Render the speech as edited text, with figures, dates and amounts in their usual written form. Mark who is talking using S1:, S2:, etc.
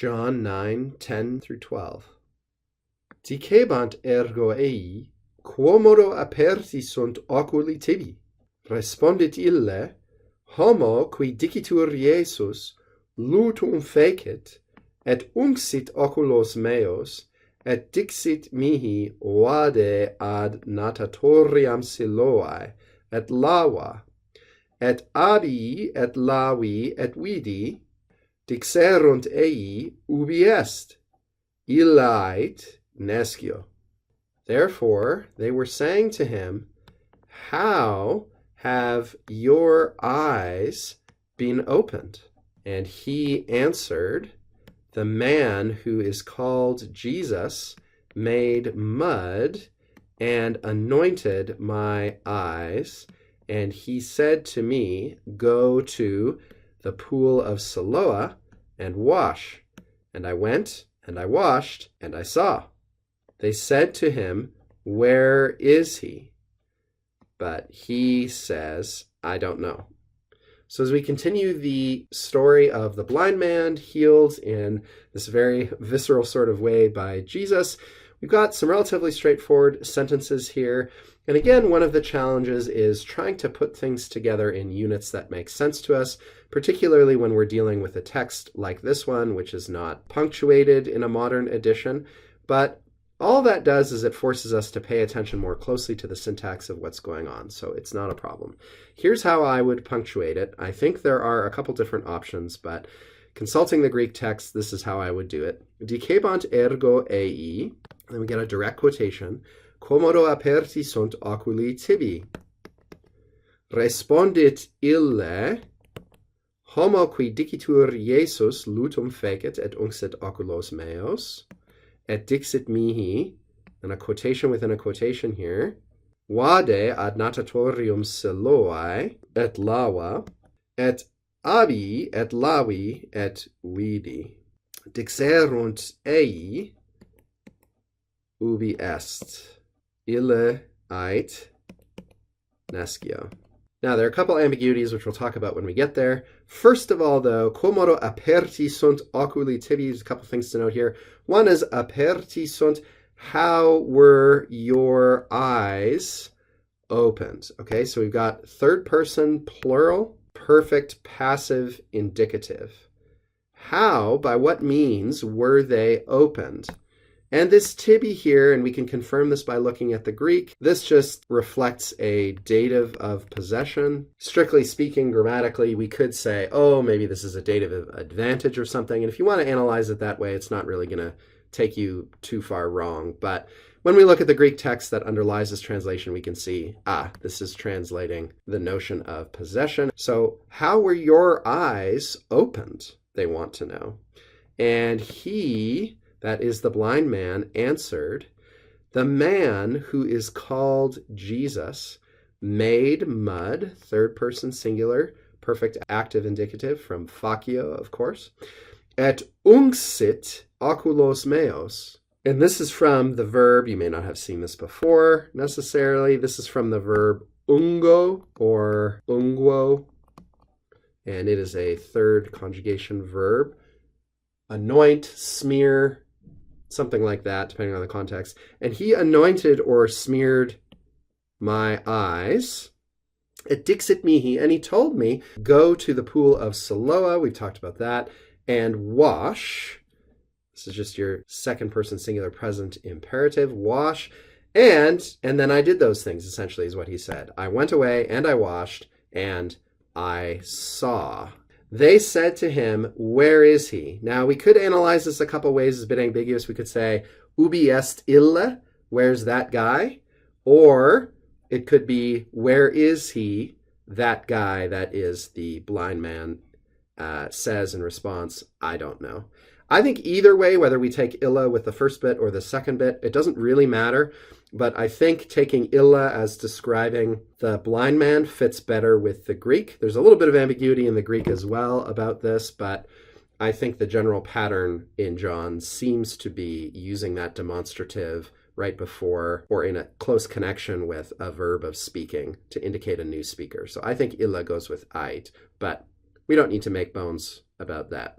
S1: John 9:10 through 12. Dicebant ergo ei, quomodo aperti sunt oculi tibi? Respondit ille, homo qui dicitur Iesus, lutum fecit, et unxit oculos meos, et dixit mihi vade ad natatoriam Siloae, et lava, et abi et lavi et vidi, dixerunt ei ubi est, illait nescio. Therefore they were saying to him, how have your eyes been opened? And he answered, the man who is called Jesus made mud and anointed my eyes, and he said to me, go to the pool of Siloam and wash. And I went, and I washed, and I saw. They said to him, where is he? But he says, I don't know. So as we continue the story of the blind man healed in this very visceral sort of way by Jesus, we've got some relatively straightforward sentences here. And again, one of the challenges is trying to put things together in units that make sense to us, particularly when we're dealing with a text like this one, which is not punctuated in a modern edition. But all that does is it forces us to pay attention more closely to the syntax of what's going on, so it's not a problem. Here's how I would punctuate it. I think there are a couple different options, but consulting the Greek text, this is how I would do it. Dicebant ergo ei, then we get a direct quotation, quomodo aperti sunt oculi tibi. Respondit ille, homo qui dicitur Iesus lutum fecit et unxit oculos meos, et dixit mihi, and a quotation within a quotation here, vade ad natatorium Siloae et lava, et abi et lavi et vidi. Dixerunt ei ubi est, ille ait nescio. Now, there are a couple ambiguities which we'll talk about when we get there. First of all, though, quomodo aperti sunt oculi tibi, there's a couple things to note here. One is aperti sunt, how were your eyes opened? Okay, so we've got third person plural, perfect passive indicative. How, by what means were they opened? And this tibi here, and we can confirm this by looking at the Greek, this just reflects a dative of possession. Strictly speaking, grammatically, we could say, oh, maybe this is a dative of advantage or something. And if you want to analyze it that way, it's not really going to take you too far wrong. But when we look at the Greek text that underlies this translation, we can see, this is translating the notion of possession. So how were your eyes opened? They want to know. And he, that is the blind man, answered, the man who is called Jesus made mud, third person singular, perfect active indicative from facio, of course, et unxit oculos meos. And this is from the verb, you may not have seen this before necessarily, this is from the verb ungo or unguo, and it is a third conjugation verb. Anoint, smear, something like that, depending on the context. And he anointed or smeared my eyes. Et dixit mihi, and he told me, go to the pool of Siloam, we've talked about that, and wash. This is just your second person singular present imperative, wash. And then I did those things, essentially, is what he said. I went away and I washed and I saw. They said to him, where is he? Now, we could analyze this a couple ways. It's a bit ambiguous. We could say, ubi est ille? Where's that guy? Or it could be, where is he? That guy, that is the blind man, says in response, I don't know. I think either way, whether we take ille with the first bit or the second bit, it doesn't really matter. But I think taking ille as describing the blind man fits better with the Greek. There's a little bit of ambiguity in the Greek as well about this, but I think the general pattern in John seems to be using that demonstrative right before or in a close connection with a verb of speaking to indicate a new speaker. So I think ille goes with ait, but we don't need to make bones about that.